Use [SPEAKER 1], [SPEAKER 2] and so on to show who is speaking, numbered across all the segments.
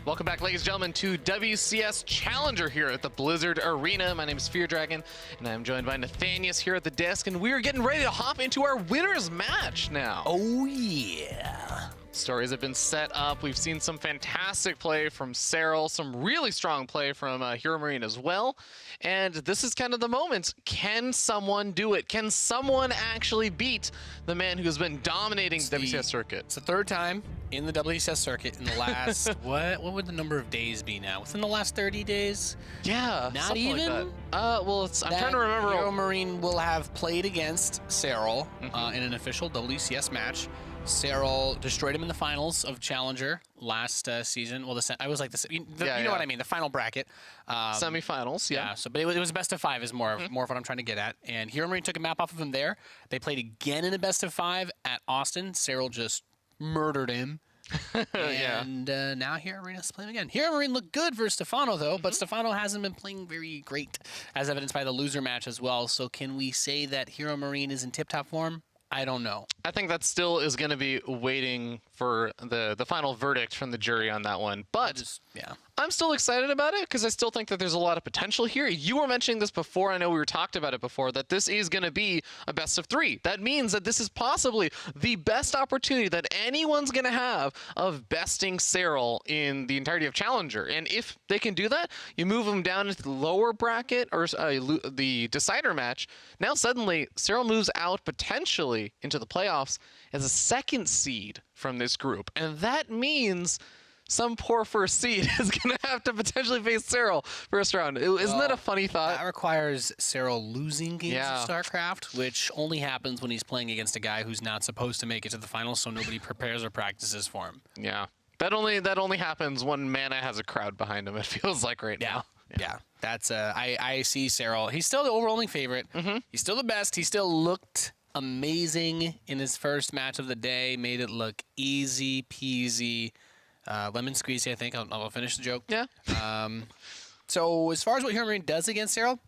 [SPEAKER 1] Welcome back, ladies and gentlemen, to WCS Challenger here at the Blizzard Arena. My name is Fear Dragon, and I'm joined by Nathanius here at the desk, and we are getting ready to hop into our winner's match now.
[SPEAKER 2] Oh, yeah.
[SPEAKER 1] Stories have been set up. We've seen some fantastic play from Serral, some really strong play from HeroMarine as well. And this is kind of the moment. Can someone do it? Can someone actually beat the man who's been dominating the WCS circuit?
[SPEAKER 2] It's the third time in the WCS circuit in the last, what would the number of days be now? Within the last 30 days?
[SPEAKER 1] Yeah,
[SPEAKER 2] Not even?
[SPEAKER 1] like that. Well, I'm trying to remember.
[SPEAKER 2] HeroMarine will have played against Serral in an official WCS match. Serral destroyed him in the finals of Challenger last season. Well, I was like, you know what I mean, the final bracket.
[SPEAKER 1] Semifinals, yeah.
[SPEAKER 2] So, but it was best of 5 is more of what I'm trying to get at. And HeroMarine took a map off of him there. They played again in a best of 5 at Austin. Serral just murdered him. And now HeroMarine is playing again. HeroMarine looked good versus Stefano, though, but Stefano hasn't been playing very great, as evidenced by the loser match as well. So can we say that HeroMarine is in tip-top form? I don't know.
[SPEAKER 1] I think that still is going to be waiting for the final verdict from the jury on that one. But I'm still excited about it because I still think that there's a lot of potential here. You were mentioning this before. I know we were talked about it before, that this is going to be a best of 3. That means that this is possibly the best opportunity that anyone's going to have of besting Serral in the entirety of Challenger. And if they can do that, you move them down into the lower bracket or the decider match. Now suddenly Serral moves out potentially into the playoffs as a 2nd seed from this group. And that means some poor first seed is going to have to potentially face Serral first round. Isn't that a funny thought?
[SPEAKER 2] That requires Serral losing games of StarCraft, which only happens when he's playing against a guy who's not supposed to make it to the finals, so nobody prepares or practices for him.
[SPEAKER 1] Yeah. That only happens when Mana has a crowd behind him, it feels like right now.
[SPEAKER 2] Yeah. That's I see Serral. He's still the overwhelming favorite. He's still the best. He still looked amazing in his first match of the day. Made it look easy peasy. Lemon squeezy, I think. I'll finish the joke.
[SPEAKER 1] Yeah.
[SPEAKER 2] So as far as what HeroMarine does against Serral,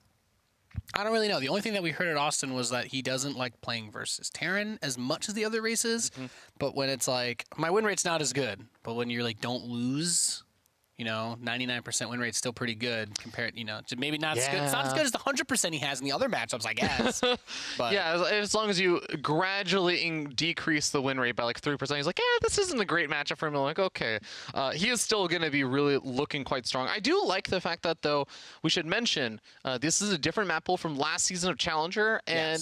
[SPEAKER 2] I don't really know. The only thing that we heard at Austin was that he doesn't like playing versus Terran as much as the other races. But when it's like, my win rate's not as good. But when you're like, don't lose, 99% win rate's still pretty good compared, maybe not as good. It's not as good as the 100% he has in the other matchups, I guess. But
[SPEAKER 1] yeah, as long as you gradually decrease the win rate by like 3%, he's like, this isn't a great matchup for him. I'm like, okay. He is still going to be really looking quite strong. I do like the fact that, though, we should mention this is a different map pool from last season of Challenger, and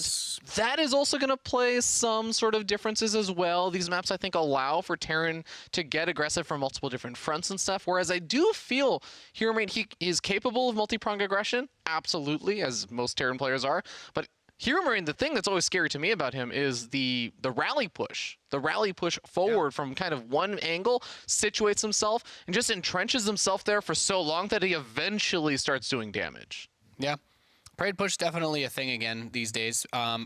[SPEAKER 1] that is also going to play some sort of differences as well. These maps, I think, allow for Terran to get aggressive from multiple different fronts and stuff, whereas I do feel HeroMarine, he is capable of multi-pronged aggression, absolutely, as most Terran players are, but HeroMarine, the thing that's always scary to me about him is the rally push. The rally push forward from kind of one angle, situates himself, and just entrenches himself there for so long that he eventually starts doing damage.
[SPEAKER 2] Yeah. Parade push definitely a thing again these days. I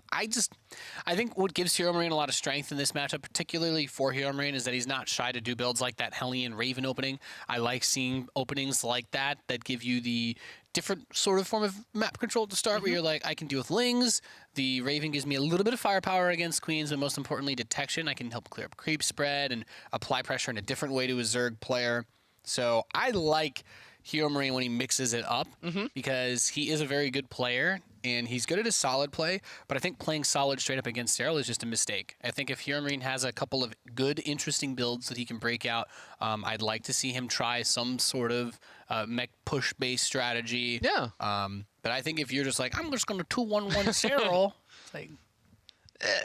[SPEAKER 2] think what gives HeroMarine a lot of strength in this matchup, particularly for HeroMarine, is that he's not shy to do builds like that Hellion Raven opening. I like seeing openings like that give you the different sort of form of map control to start, where you're like, I can deal with Lings. The Raven gives me a little bit of firepower against Queens, but most importantly, detection. I can help clear up creep spread and apply pressure in a different way to a Zerg player. So I like HeroMarine when he mixes it up because he is a very good player and he's good at his solid play, but I think playing solid straight up against Serral is just a mistake. I think if HeroMarine has a couple of good, interesting builds that he can break out, I'd like to see him try some sort of mech push-based strategy.
[SPEAKER 1] Yeah.
[SPEAKER 2] But I think if you're just like, I'm just going to 2-1-1 Serral, it's like,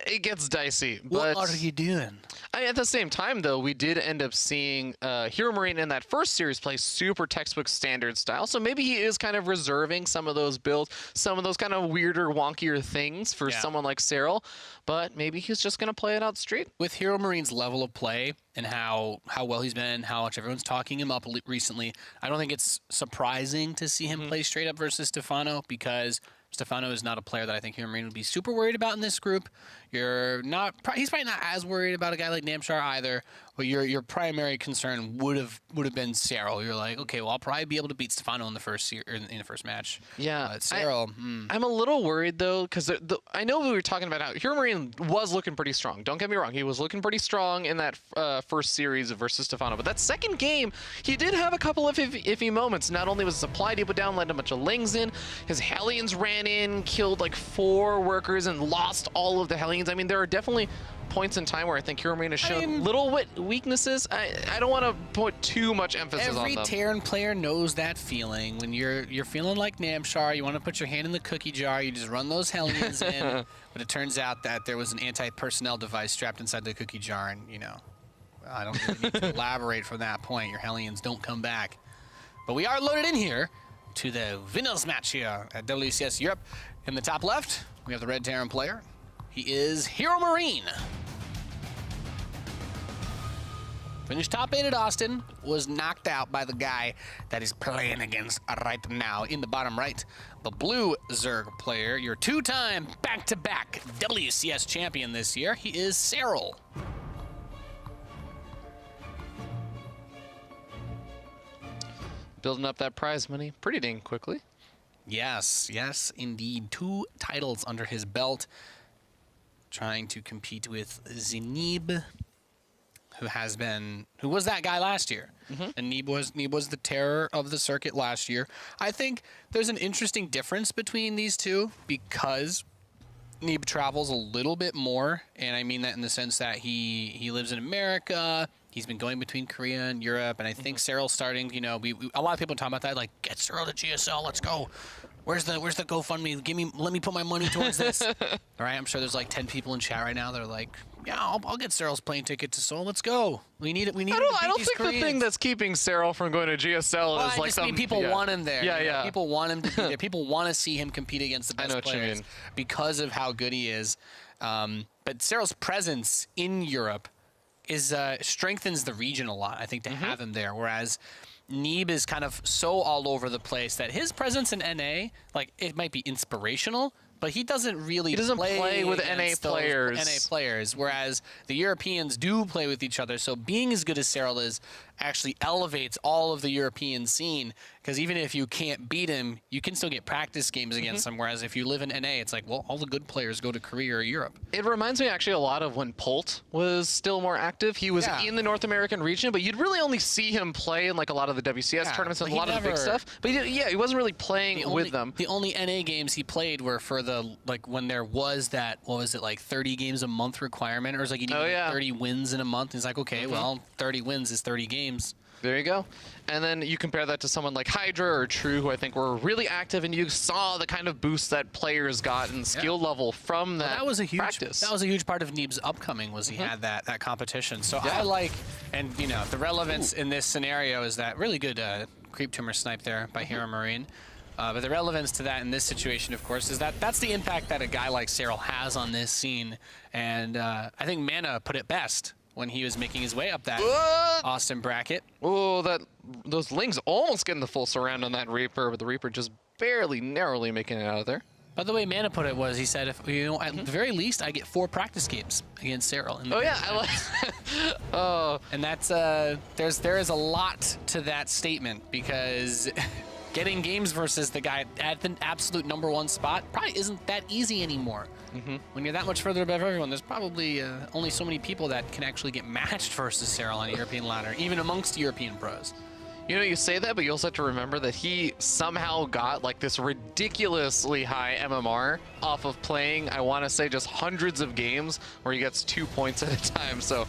[SPEAKER 1] it gets dicey.
[SPEAKER 2] What are you doing?
[SPEAKER 1] At the same time, though, we did end up seeing HeroMarine in that first series play super textbook standard style. So maybe he is kind of reserving some of those builds, some of those kind of weirder, wonkier things for someone like Serral. But maybe he's just going to play it out straight.
[SPEAKER 2] With HeroMarine's level of play and how well he's been, how much everyone's talking him up recently, I don't think it's surprising to see him play straight up versus Stefano, because Stefano is not a player that I think HeroMarine would be super worried about in this group. He's probably not as worried about a guy like Namshar either, but your primary concern would have been Serral. You're like, okay, well, I'll probably be able to beat Stefano in the first match.
[SPEAKER 1] Yeah,
[SPEAKER 2] But Serral,
[SPEAKER 1] I'm a little worried though, because I know we were talking about how HeroMarine was looking pretty strong. Don't get me wrong, he was looking pretty strong in that first series versus Stefano. But that second game, he did have a couple of iffy moments. Not only was the supply depot down, led a bunch of Lings in, his Hellions ran in, killed like 4 workers, and lost all of the Hellions. I mean, there are definitely points in time where I think HeroMarine has shown little weaknesses. I don't want to put too much emphasis on them.
[SPEAKER 2] Every Terran player knows that feeling. When you're feeling like Namshar, you want to put your hand in the cookie jar, you just run those Hellions in, but it turns out that there was an anti-personnel device strapped inside the cookie jar, and, you know, I don't really need to elaborate from that point. Your Hellions don't come back. But we are loaded in here to the winners match here at WCS Europe. In the top left, we have the red Terran player. He is HeroMarine. Finished top 8 at Austin, was knocked out by the guy that he's playing against right now. In the bottom right, the blue Zerg player, your 2-time back-to-back WCS champion this year. He is Serral.
[SPEAKER 1] Building up that prize money pretty dang quickly.
[SPEAKER 2] Yes, yes, indeed. 2 titles under his belt. Trying to compete with Zenib, who was that guy last year. And Neeb was the terror of the circuit last year. I think there's an interesting difference between these two because Neeb travels a little bit more, and I mean that in the sense that he lives in America. He's been going between Korea and Europe, and I think Serral's starting. You know, a lot of people talk about that, like, get Serral to GSL, let's go. Where's the GoFundMe? Let me put my money towards this. All right, I'm sure there's like 10 people in chat right now that are like, yeah, I'll get Serral's plane ticket to Seoul. Let's go. We need it. We need. I
[SPEAKER 1] don't think the thing that's keeping Serral from going to GSL is like some.
[SPEAKER 2] People want him there.
[SPEAKER 1] Yeah, yeah.
[SPEAKER 2] People want him to be there. People want to see him compete against the best players because of how good he is. But Serral's presence in Europe strengthens the region a lot. I think to have him there, whereas Neeb is kind of so all over the place that his presence in NA, like, it might be inspirational, but he doesn't really
[SPEAKER 1] play with NA
[SPEAKER 2] players, whereas the Europeans do play with each other. So being as good as Serral is actually elevates all of the European scene, because even if you can't beat him, you can still get practice games against him, whereas if you live in NA, it's like, well, all the good players go to Korea or Europe.
[SPEAKER 1] It reminds me actually a lot of when Polt was still more active. He was in the North American region, but you'd really only see him play in like a lot of the WCS tournaments and a lot of the big stuff. But he wasn't really playing with them.
[SPEAKER 2] The only NA games he played were for the, like, when there was that, what was it, like 30 games a month requirement, or it was like you need 30 wins in a month. And he's like, okay, well, 30 wins is 30 games.
[SPEAKER 1] There you go. And then you compare that to someone like Hydra or True, who I think were really active, and you saw the kind of boost that players got in skill level from that.
[SPEAKER 2] That was a huge
[SPEAKER 1] practice.
[SPEAKER 2] That was a huge part of Neeb's upcoming, was he had that competition. So I like, and you know, the relevance in this scenario is that really good creep tumor snipe there by HeroMarine. But the relevance to that in this situation, of course, is that that's the impact that a guy like Serral has on this scene. And I think Mana put it best when he was making his way up that Austin bracket.
[SPEAKER 1] Oh, those Lings almost getting the full surround on that Reaper, but the Reaper just barely, narrowly making it out of there.
[SPEAKER 2] By the way, Mana put it was, he said, if you know, at the very least, I get 4 practice games against Serral. And that's there is a lot to that statement, because getting games versus the guy at the absolute #1 spot probably isn't that easy anymore. When you're that much further above everyone, there's probably only so many people that can actually get matched versus Serral on a European ladder, even amongst European pros.
[SPEAKER 1] You know, you say that, but you also have to remember that he somehow got like this ridiculously high MMR off of playing, I want to say, just hundreds of games where he gets 2 points at a time. So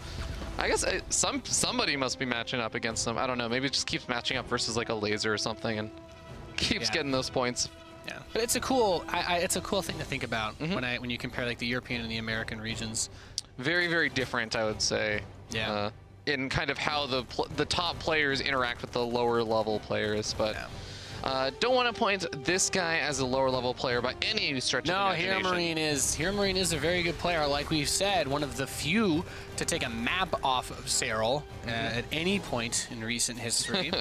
[SPEAKER 1] I guess somebody must be matching up against him. I don't know. Maybe it just keeps matching up versus like a laser or something and keeps getting those points.
[SPEAKER 2] Yeah, but it's a cool thing to think about when you compare like the European and the American regions.
[SPEAKER 1] Very, very different, I would say.
[SPEAKER 2] Yeah.
[SPEAKER 1] In kind of how the top players interact with the lower level players, but don't want to point this guy as a lower level player by any stretch of the imagination.
[SPEAKER 2] HeroMarine is a very good player. Like we've said, one of the few to take a map off of Serral at any point in recent history.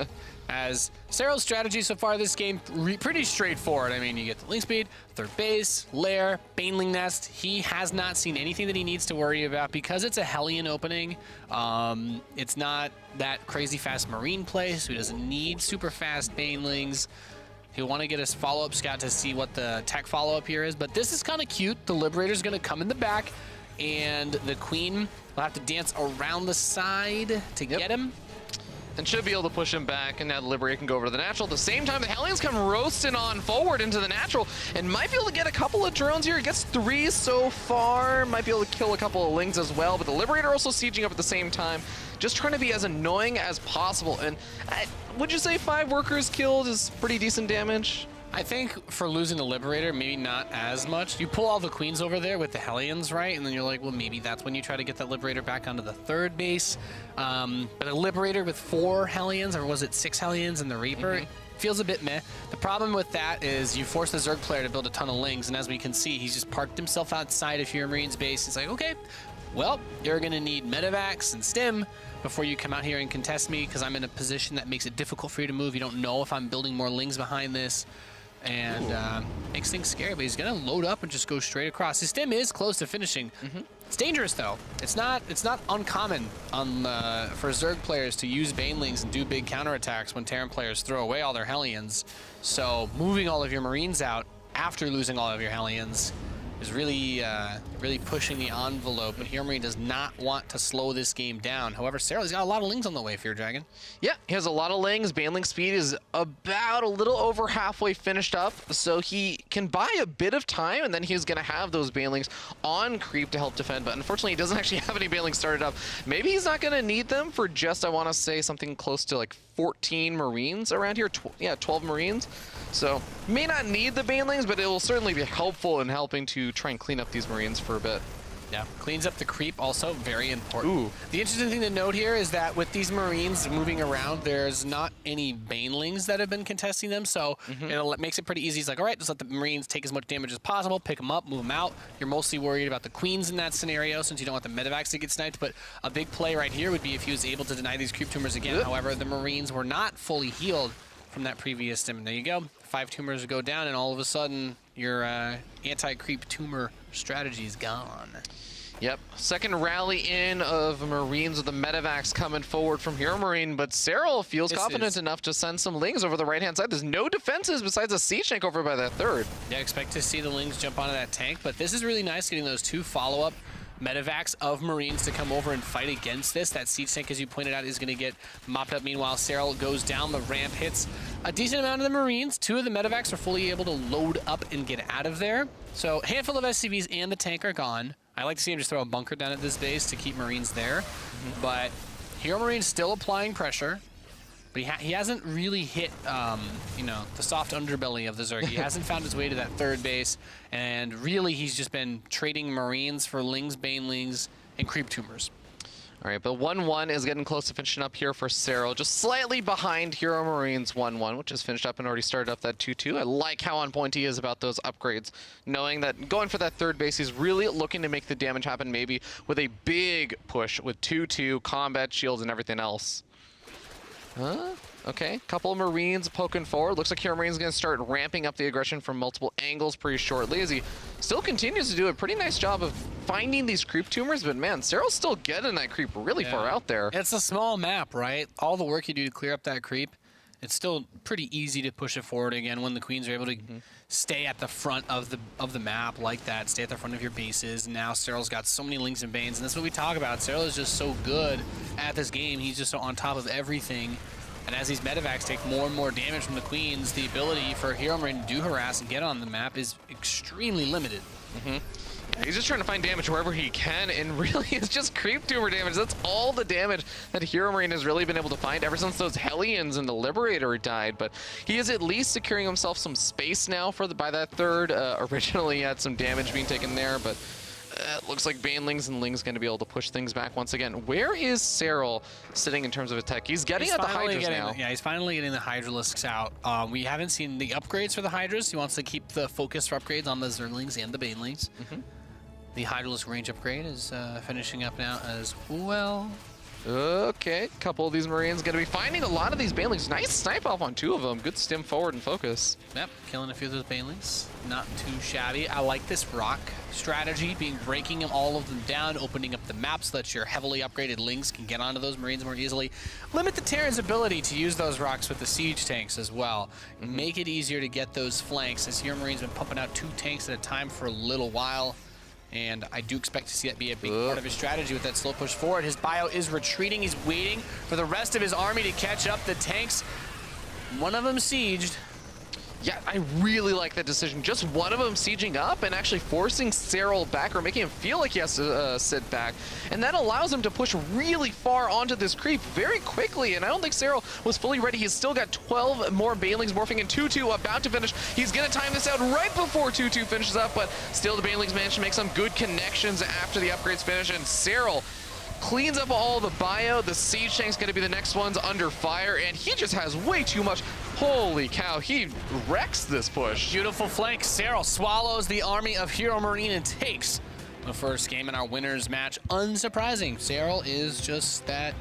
[SPEAKER 2] As Serral's strategy so far this game, pretty straightforward. I mean, you get the link speed, third base, lair, Baneling Nest. He has not seen anything that he needs to worry about because it's a Hellion opening. It's not that crazy fast Marine play, so he doesn't need super fast Banelings. He'll want to get his follow-up scout to see what the tech follow-up here is, but this is kind of cute. The Liberator's going to come in the back, and the Queen will have to dance around the side to get him.
[SPEAKER 1] And should be able to push him back, and now the Liberator can go over to the natural. At the same time, the Hellions come roasting on forward into the natural, and might be able to get a couple of drones here. He gets 3 so far. Might be able to kill a couple of Lings as well, but the Liberator also sieging up at the same time. Just trying to be as annoying as possible. And would you say 5 workers killed is pretty decent damage?
[SPEAKER 2] I think for losing the Liberator, maybe not as much. You pull all the Queens over there with the Hellions, right? And then you're like, well, maybe that's when you try to get that Liberator back onto the third base. But a Liberator with 4 Hellions, or was it 6 Hellions and the Reaper, feels a bit meh. The problem with that is you force the Zerg player to build a ton of Lings, and as we can see, he's just parked himself outside of HeroMarine's base. He's like, okay, well, you're going to need Medivacs and Stim before you come out here and contest me, because I'm in a position that makes it difficult for you to move. You don't know if I'm building more Lings behind this. And makes things scary, but he's gonna load up and just go straight across. His stim is close to finishing. It's dangerous though. It's not uncommon on for Zerg players to use Banelings and do big counterattacks when Terran players throw away all their Hellions. So moving all of your Marines out after losing all of your Hellions is really really pushing the envelope, but HeroMarine does not want to slow this game down. However, Serral's got a lot of Lings on the way, Fear Dragon.
[SPEAKER 1] Yeah, he has a lot of Lings. Baneling speed is about a little over halfway finished up, so he can buy a bit of time, and then he's going to have those Banelings on creep to help defend, but unfortunately he doesn't actually have any Banelings started up. Maybe he's not going to need them for just, I want to say, something close to like 14 Marines around here. 12 Marines. So may not need the Banelings, but it will certainly be helpful in helping to try and clean up these Marines for a bit.
[SPEAKER 2] Yeah, cleans up the creep, also very important.
[SPEAKER 1] Ooh.
[SPEAKER 2] The interesting thing to note here is that with these Marines moving around, there's not any Banelings that have been contesting them, so it makes it pretty easy. It's like, all right, just let the Marines take as much damage as possible, pick them up, move them out. You're mostly worried about the Queens in that scenario since you don't want the Medivacs to get sniped, but a big play right here would be if he was able to deny these creep tumors again. However, the Marines were not fully healed from that previous stim. There you go. 5 tumors go down, and all of a sudden, your anti-creep tumor strategy is gone.
[SPEAKER 1] Yep, second rally in of Marines with the Medivacs coming forward from HeroMarine, but Serral feels confident enough to send some Lings over the right-hand side. There's no defenses besides a siege tank over by that third.
[SPEAKER 2] Yeah, expect to see the Lings jump onto that tank, but this is really nice getting those 2 follow-up Medivacs of Marines to come over and fight against this. That siege tank, as you pointed out, is going to get mopped up. Meanwhile, Serral goes down the ramp, hits a decent amount of the Marines. 2 of the Medivacs are fully able to load up and get out of there. So a handful of SCVs and the tank are gone. I like to see him just throw a bunker down at this base to keep Marines there. But HeroMarine's still applying pressure. But he hasn't really hit, you know, the soft underbelly of the Zerg. He hasn't found his way to that third base. And really, he's just been trading Marines for Lings, Banelings, and creep tumors.
[SPEAKER 1] All right, but 1-1 is getting close to finishing up here for Serral, just slightly behind HeroMarine's 1-1, which has finished up and already started up that 2-2. I like how on point he is about those upgrades, knowing that going for that third base, he's really looking to make the damage happen, maybe with a big push with 2-2, combat shields, and everything else. Okay, couple of Marines poking forward. Looks like HeroMarine's going to start ramping up the aggression from multiple angles pretty shortly, as he still continues to do a pretty nice job of finding these creep tumors, but man, Serral's still getting that creep really far out there.
[SPEAKER 2] It's a small map, right? All the work you do to clear up that creep, it's still pretty easy to push it forward again when the Queens are able to stay at the front of the map like that, stay at the front of your bases. Now Serral's got so many Lings and Banes, and that's what we talk about. Serral is just so good at this game. He's just so on top of everything. And as these Medivacs take more and more damage from the Queens, the ability for HeroMarine to do harass and get on the map is extremely limited.
[SPEAKER 1] He's just trying to find damage wherever he can, and really it's just creep tumor damage. That's all the damage that HeroMarine has really been able to find ever since those Hellions and the Liberator died. But he is at least securing himself some space now for by that third. Originally he had some damage being taken there, but it looks like Banelings and Lings going to be able to push things back once again. Where is Serral sitting in terms of attack? He's getting at the Hydras now.
[SPEAKER 2] Yeah, he's finally getting the Hydralisks out. We haven't seen the upgrades for the Hydras. He wants to keep the focus for upgrades on the Zerglings and the Banelings. The Hydralisk range upgrade is finishing up now as well.
[SPEAKER 1] Okay, couple of these Marines going to be finding a lot of these Banelings. Nice snipe off on 2 of them. Good stim forward and focus.
[SPEAKER 2] Yep, killing a few of those Banelings. Not too shabby. I like this rock strategy, breaking all of them down, opening up the map so that your heavily upgraded Lings can get onto those Marines more easily. Limit the Terran's ability to use those rocks with the siege tanks as well. Make it easier to get those flanks, as HeroMarine's been pumping out 2 tanks at a time for a little while. And I do expect to see that be a big part of his strategy with that slow push forward. His bio is retreating. He's waiting for the rest of his army to catch up. The tanks, one of them sieged.
[SPEAKER 1] Yeah, I really like that decision. Just one of them sieging up and actually forcing Serral back, or making him feel like he has to sit back. And that allows him to push really far onto this creep very quickly. And I don't think Serral was fully ready. He's still got 12 more Banelings morphing in. 2-2 about to finish. He's going to time this out right before 2-2 finishes up, but still the Banelings managed to make some good connections after the upgrades finish. And Serral cleans up all the bio. The siege tank's going to be the next ones under fire, and he just has way too much. Holy cow, he wrecks this push.
[SPEAKER 2] Beautiful flank. Serral swallows the army of HeroMarine and takes the first game in our winners match. Unsurprising. Serral is just that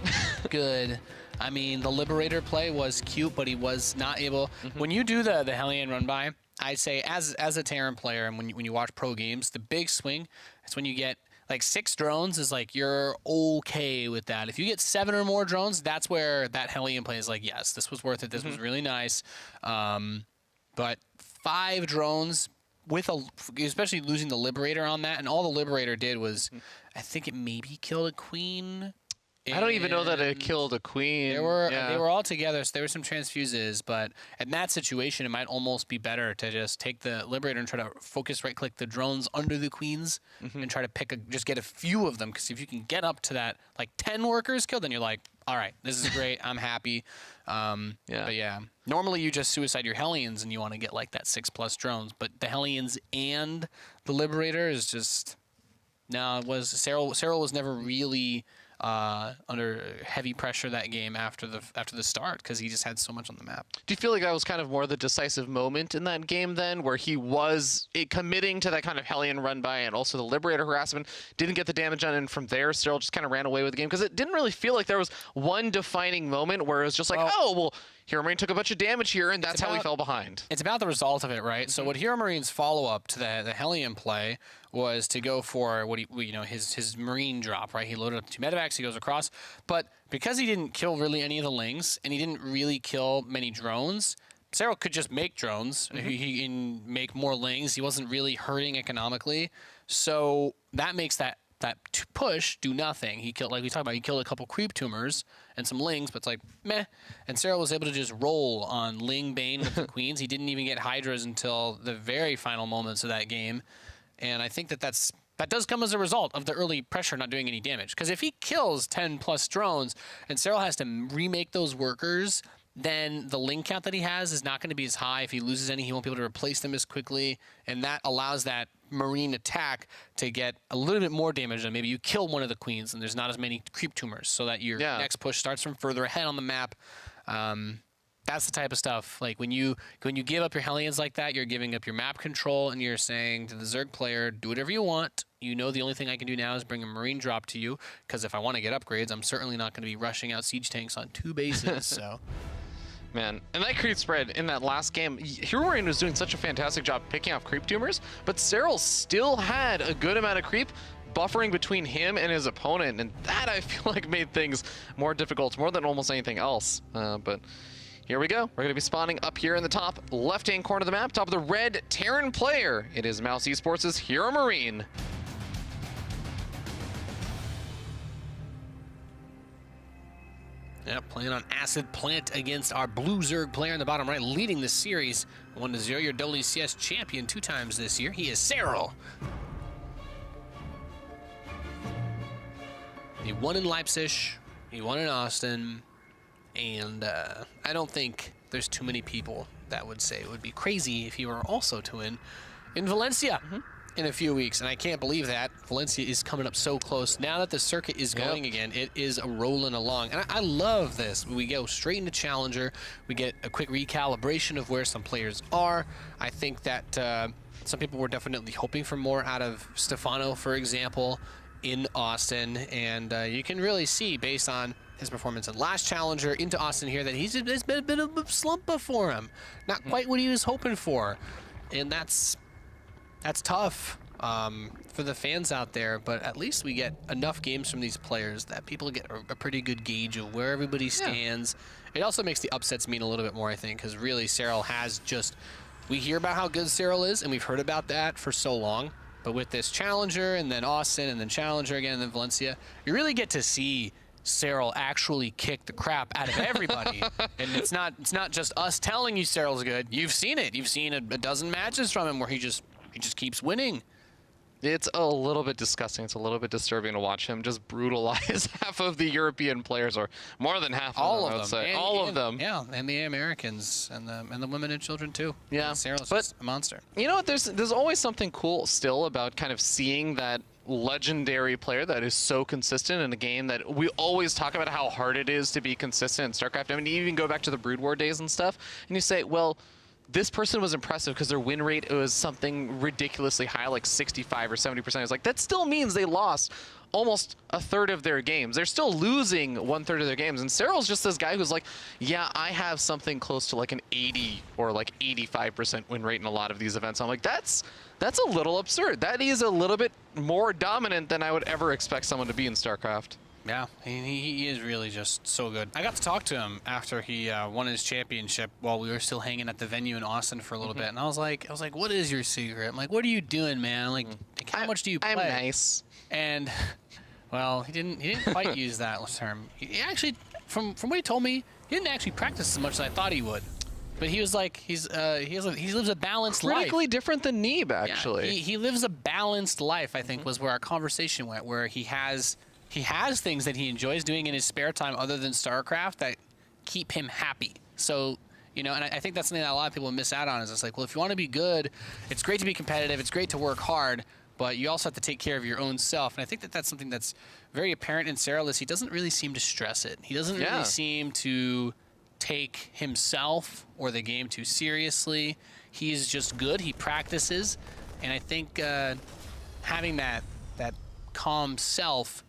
[SPEAKER 2] good. I mean, the Liberator play was cute, but he was not able. When you do the Hellion run by, I'd say as a Terran player, and when you watch pro games, the big swing is when you get like 6 drones is like, you're okay with that. If you get 7 or more drones, that's where that Hellion play is like, yes, this was worth it. This was really nice. But 5 drones with especially losing the Liberator on that, and all the Liberator did was, I think it maybe killed a queen.
[SPEAKER 1] I don't even know that it killed a queen.
[SPEAKER 2] They were all together, so there were some transfuses, but in that situation, it might almost be better to just take the Liberator and try to focus right-click the drones under the queens and try to just get a few of them, because if you can get up to that, like 10 workers killed, then you're like, all right, this is great, I'm happy. But yeah, normally you just suicide your Hellions and you want to get like that 6+ drones, but the Hellions and the Liberator is just, no, it was, Serral was never really under heavy pressure that game after the start, because he just had so much on the map.
[SPEAKER 1] Do you feel like that was kind of more the decisive moment in that game then, where he was committing to that kind of Hellion run by, and also the Liberator harassment, didn't get the damage on, and from there Serral just kind of ran away with the game? Because it didn't really feel like there was one defining moment where it was just like, oh, well, HeroMarine took a bunch of damage here, and that's how we fell behind.
[SPEAKER 2] It's about the result of it, right? So what HeroMarine's follow-up to the Hellion play was to go for what his Marine drop, right? He loaded up 2 medevacs, he goes across, but because he didn't kill really any of the Lings, and he didn't really kill many drones, Serral could just make drones. He can make more Lings. He wasn't really hurting economically, so that makes that push do nothing. He killed, like we talked about, he killed a couple creep tumors and some Lings, but it's like, meh. And Serral was able to just roll on Ling Bane with the queens. He didn't even get Hydras until the very final moments of that game. And I think that does come as a result of the early pressure not doing any damage. Because if he kills 10+ drones and Serral has to remake those workers, then the Ling count that he has is not going to be as high. If he loses any, he won't be able to replace them as quickly. And that allows that Marine attack to get a little bit more damage than maybe you kill one of the queens and there's not as many creep tumors, so that your next push starts from further ahead on the map. That's the type of stuff. Like when you give up your Hellions like that, you're giving up your map control, and you're saying to the Zerg player, do whatever you want. You know the only thing I can do now is bring a Marine drop to you, because if I want to get upgrades, I'm certainly not going to be rushing out siege tanks on 2 bases. So.
[SPEAKER 1] Man, and that creep spread in that last game, HeroMarine was doing such a fantastic job picking off creep tumors, but Serral still had a good amount of creep buffering between him and his opponent, and that I feel like made things more difficult, more than almost anything else. But here we go. We're going to be spawning up here in the top left-hand corner of the map, top of the red Terran player. It is Mouse Esports' HeroMarine.
[SPEAKER 2] Yep, playing on Acid Plant against our blue Zerg player in the bottom right, leading the series 1-0. Your WCS champion 2 times this year. He is Serral. He won in Leipzig, he won in Austin, and I don't think there's too many people that would say it would be crazy if he were also to win in Valencia in a few weeks, and I can't believe that. Valencia is coming up so close. Now that the circuit is going again, it is rolling along, and I love this. We go straight into Challenger. We get a quick recalibration of where some players are. I think that some people were definitely hoping for more out of Stefano, for example, in Austin, and you can really see based on his performance in last Challenger into Austin here that it's been a bit of a slump before him. Not quite what he was hoping for, and that's tough for the fans out there, but at least we get enough games from these players that people get a pretty good gauge of where everybody stands. It also makes the upsets mean a little bit more, I think, because really Serral has just... We hear about how good Serral is, and we've heard about that for so long, but with this Challenger, and then Austin, and then Challenger again, and then Valencia, you really get to see Serral actually kick the crap out of everybody. And it's not just us telling you Serral's good. You've seen it. You've seen a dozen matches from him where he just keeps winning.
[SPEAKER 1] It's a little bit disgusting. It's a little bit disturbing to watch him just brutalize half of the European players, or more than half of them, I would say. All of them.
[SPEAKER 2] Yeah, and the Americans, and the women and children, too.
[SPEAKER 1] Yeah.
[SPEAKER 2] Serral's just a monster.
[SPEAKER 1] You know what? There's always something cool still about kind of seeing that legendary player that is so consistent in a game that we always talk about how hard it is to be consistent in StarCraft. I mean, you even go back to the Brood War days and stuff, and you say, well, this person was impressive because their win rate was something ridiculously high, like 65 or 70%. It's like, that still means they lost almost a third of their games. They're still losing 1/3 of their games. And Serral's just this guy who's like, yeah, I have something close to like an 80 or like 85% win rate in a lot of these events. I'm like, that's a little absurd. That is a little bit more dominant than I would ever expect someone to be in StarCraft.
[SPEAKER 2] Yeah, he is really just so good. I got to talk to him after he won his championship while we were still hanging at the venue in Austin for a little bit, and I was like, what is your secret? I'm like, what are you doing, man? Like, how much do you play?
[SPEAKER 1] I'm nice.
[SPEAKER 2] And well, he didn't quite use that term. He actually, from what he told me, he didn't actually practice as much as I thought he would. But he was like, he lives a balanced life.
[SPEAKER 1] Critically different than Neeb, actually.
[SPEAKER 2] Yeah, he lives a balanced life, I think, was where our conversation went, where he has things that he enjoys doing in his spare time other than StarCraft that keep him happy. So, you know, and I think that's something that a lot of people miss out on, is it's like, well, if you want to be good, it's great to be competitive, it's great to work hard, but you also have to take care of your own self. And I think that that's something that's very apparent in Serral, is he doesn't really seem to stress it. He doesn't really seem to take himself or the game too seriously. He's just good. He practices. And I think having that calm self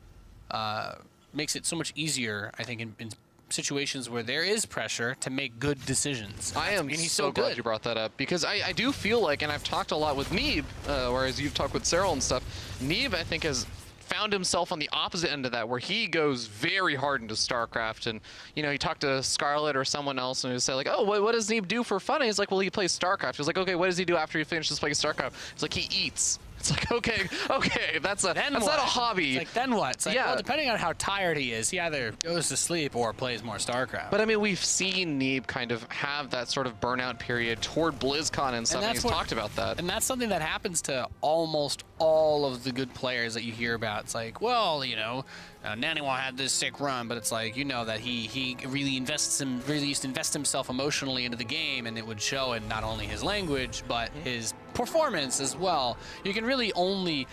[SPEAKER 2] makes it so much easier, I think, in situations where there is pressure to make good decisions.
[SPEAKER 1] And he's so glad you brought that up, because I do feel like, and I've talked a lot with Neeb, whereas you've talked with Serral and stuff, Neeb, I think, has found himself on the opposite end of that, where he goes very hard into StarCraft. And, you know, he talked to Scarlett or someone else, and he would say, like, oh, what does Neeb do for fun? And he's like, well, he plays StarCraft. He's like, okay, what does he do after he finishes playing StarCraft? It's like, he eats. It's like, okay, that's not a hobby.
[SPEAKER 2] It's like, then what? It's like, well, depending on how tired he is, he either goes to sleep or plays more StarCraft.
[SPEAKER 1] But I mean, we've seen Neeb kind of have that sort of burnout period toward BlizzCon and stuff, and he's talked about that.
[SPEAKER 2] And that's something that happens to almost all of the good players that you hear about. It's like, well, you know, Naniwa had this sick run, but it's like, you know, that he really used to invest himself emotionally into the game, and it would show in not only his language, but his performance as well. You can really only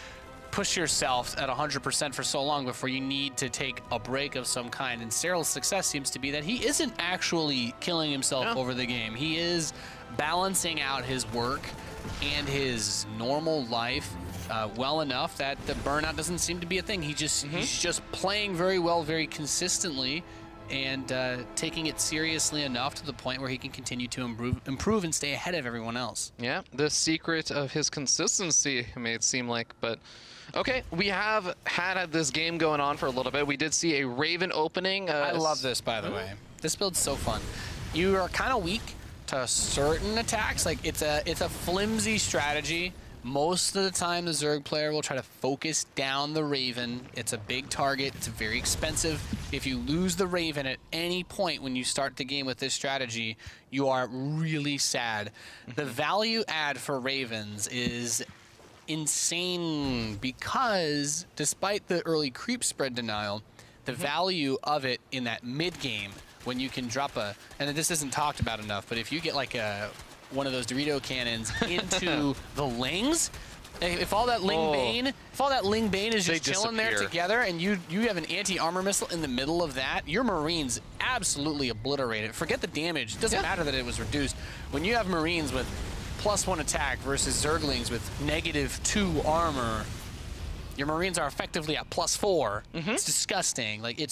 [SPEAKER 2] push yourself at 100% for so long before you need to take a break of some kind. And Serral's success seems to be that he isn't actually killing himself over the game. He is balancing out his work and his normal life well enough that the burnout doesn't seem to be a thing. He's just playing very well, very consistently, and taking it seriously enough to the point where he can continue to improve and stay ahead of everyone else.
[SPEAKER 1] Yeah, the secret of his consistency, it may seem like, but okay, we have had this game going on for a little bit. We did see a Raven opening.
[SPEAKER 2] I love this, by the way. This build's so fun. You are kind of weak to certain attacks. Like, it's a flimsy strategy. Most of the time, the Zerg player will try to focus down the Raven. It's a big target. It's very expensive. If you lose the Raven at any point when you start the game with this strategy, you are really sad. The value add for Ravens is insane, because despite the early creep spread denial, the value of it in that mid-game, when you can drop and this isn't talked about enough, but if you get like one of those Dorito cannons into the Lings, if all that Ling Bane is just chilling there together, and you have an anti-armor missile in the middle of that, your Marines absolutely obliterate it. Forget the damage. It doesn't matter that it was reduced. When you have Marines with +1 attack versus Zerglings with -2 armor, your Marines are effectively at +4. It's disgusting. Like, it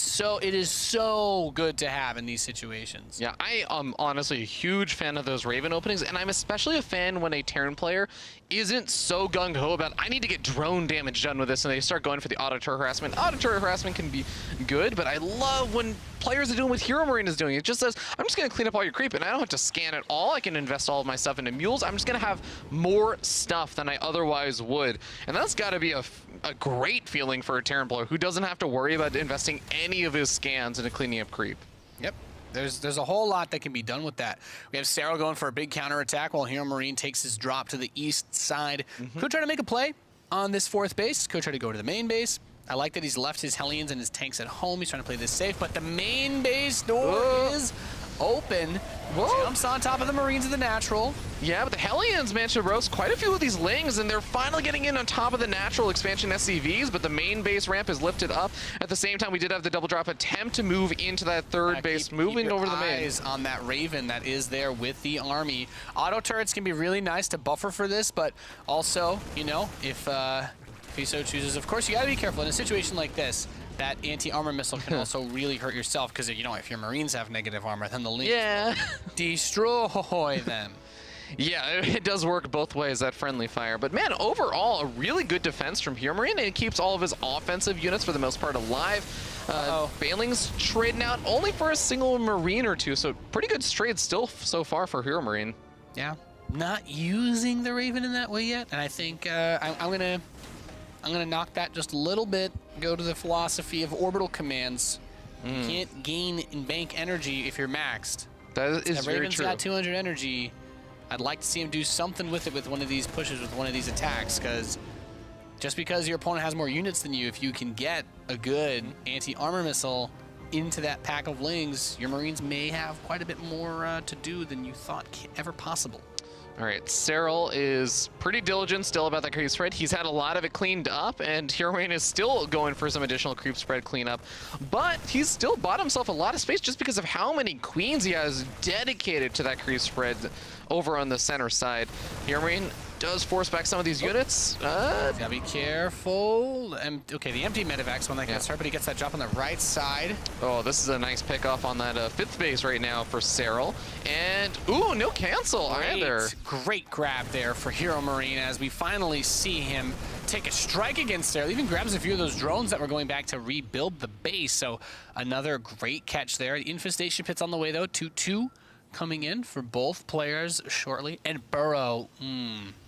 [SPEAKER 2] is so good to have in these situations.
[SPEAKER 1] Yeah, I am honestly a huge fan of those Raven openings, and I'm especially a fan when a Terran player isn't so gung-ho about, I need to get drone damage done with this, and they start going for the auto-turret harassment. Auto-turret harassment can be good, but I love when players are doing what HeroMarine is doing. It just says, I'm just going to clean up all your creep, and I don't have to scan it all. I can invest all of my stuff into mules. I'm just going to have more stuff than I otherwise would. And that's got to be a great feeling for a Terran player who doesn't have to worry about investing any of his scans into cleaning up creep.
[SPEAKER 2] Yep. There's a whole lot that can be done with that. We have Serral going for a big counterattack while HeroMarine takes his drop to the east side. Could try to make a play on this 4th base. Could try to go to the main base. I like that he's left his Hellions and his tanks at home. He's trying to play this safe, but the main base door is open. Jumps on top of the Marines of the natural.
[SPEAKER 1] Yeah, but the Hellions managed to roast quite a few of these Lings, and they're finally getting in on top of the natural expansion SCVs, but the main base ramp is lifted up. At the same time, we did have the double drop attempt to move into that 3rd base, moving over to the main.
[SPEAKER 2] Eyes on that Raven that is there with the army. Auto turrets can be really nice to buffer for this, but also, you know, if he so chooses, of course, you gotta be careful in a situation like this. That anti-armor missile can also really hurt yourself, because, you know, if your Marines have negative armor, then the Lings will destroy them.
[SPEAKER 1] Yeah, it does work both ways, that friendly fire. But man, overall, a really good defense from HeroMarine, and it keeps all of his offensive units for the most part alive. Bailing's trading out only for a single Marine or two, so pretty good trade still so far for HeroMarine.
[SPEAKER 2] Yeah, not using the Raven in that way yet, and I think I'm gonna knock that just a little bit. Go to the philosophy of orbital commands. You can't gain and bank energy if you're maxed.
[SPEAKER 1] That is very
[SPEAKER 2] Raven's
[SPEAKER 1] true.
[SPEAKER 2] got 200 energy. I'd like to see him do something with it with one of these pushes, with one of these attacks, because just because your opponent has more units than you, if you can get a good anti-armor missile into that pack of Lings, your Marines may have quite a bit more to do than you thought ever possible.
[SPEAKER 1] All right, Serral is pretty diligent still about that creep spread. He's had a lot of it cleaned up, and HeroMarine is still going for some additional creep spread cleanup. But he's still bought himself a lot of space just because of how many queens he has dedicated to that creep spread over on the center side. HeroMarine does force back some of these units.
[SPEAKER 2] Gotta be careful. Okay, the empty medevacs when that gets hurt, but he gets that drop on the right side.
[SPEAKER 1] Oh, this is a nice pickoff on that 5th base right now for Serral. And, ooh, no cancel either.
[SPEAKER 2] Great grab there for HeroMarine as we finally see him take a strike against Serral. Even grabs a few of those drones that were going back to rebuild the base. So another great catch there. The infestation pit's on the way, though. 2-2 coming in for both players shortly. And Burrow,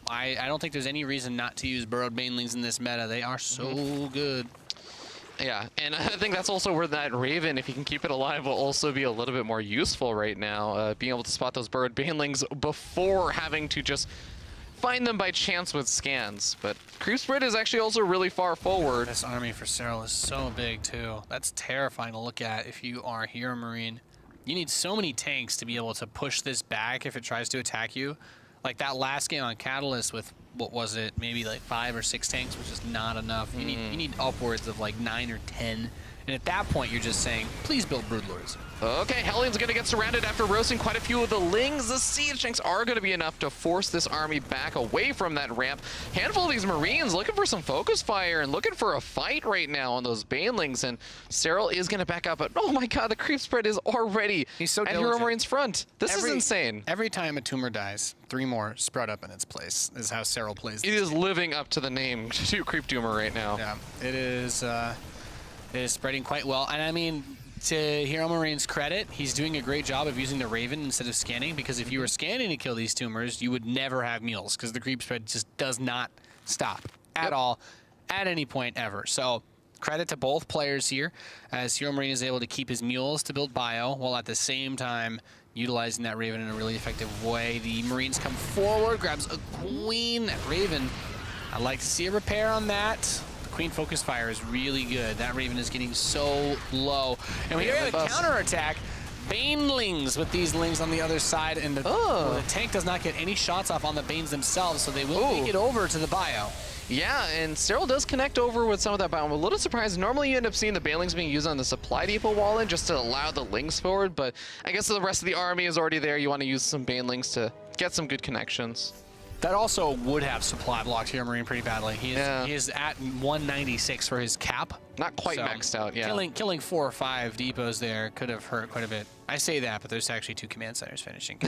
[SPEAKER 2] I don't think there's any reason not to use burrowed banelings in this meta. They are so good.
[SPEAKER 1] Yeah, and I think that's also where that Raven, if you can keep it alive, will also be a little bit more useful right now. Being able to spot those burrowed banelings before having to just find them by chance with scans. But creep spread is actually also really far forward.
[SPEAKER 2] This army for Serral is so big, too. That's terrifying to look at if you are HeroMarine. You need so many tanks to be able to push this back if it tries to attack you. Like that last game on Catalyst with, what was it, maybe like 5 or 6 tanks was just not enough. You need upwards of like 9 or 10. And at that point, you're just saying, please build Broodlords.
[SPEAKER 1] Okay, Hellions going to get surrounded after roasting quite a few of the Lings. The Siege Tanks are going to be enough to force this army back away from that ramp. Handful of these Marines looking for some focus fire and looking for a fight right now on those Banelings. And Serral is going to back up, but oh my god, the creep spread is already
[SPEAKER 2] He's so
[SPEAKER 1] at
[SPEAKER 2] diligent.
[SPEAKER 1] HeroMarine's front. This is insane.
[SPEAKER 2] Every time a tumor dies, 3 more sprout up in its place, is how Serral plays.
[SPEAKER 1] It is living up to the name to Creep Doomer right now.
[SPEAKER 2] Yeah, it is spreading quite well. And I mean, to HeroMarine's credit, he's doing a great job of using the Raven instead of scanning, because if you were scanning to kill these tumors, you would never have mules, because the creep spread just does not stop at all, at any point ever. So credit to both players here, as HeroMarine is able to keep his mules to build bio, while at the same time utilizing that Raven in a really effective way. The Marines come forward, grabs a queen. That Raven, I'd like to see a repair on that. Queen focus fire is really good. That Raven is getting so low. And we have a counterattack. Banelings with these Lings on the other side, and the tank does not get any shots off on the Banes themselves, so they will make it over to the bio.
[SPEAKER 1] Yeah, and Serral does connect over with some of that bio. I'm a little surprised. Normally you end up seeing the Banelings being used on the supply depot wall in just to allow the Lings forward, but I guess the rest of the army is already there. You want to use some Banelings to get some good connections.
[SPEAKER 2] That also would have supply blocked HeroMarine pretty badly. He is at 196 for his cap.
[SPEAKER 1] Not quite maxed out, yeah.
[SPEAKER 2] Killing 4 or 5 depots there could have hurt quite a bit. I say that, but there's actually 2 command centers finishing.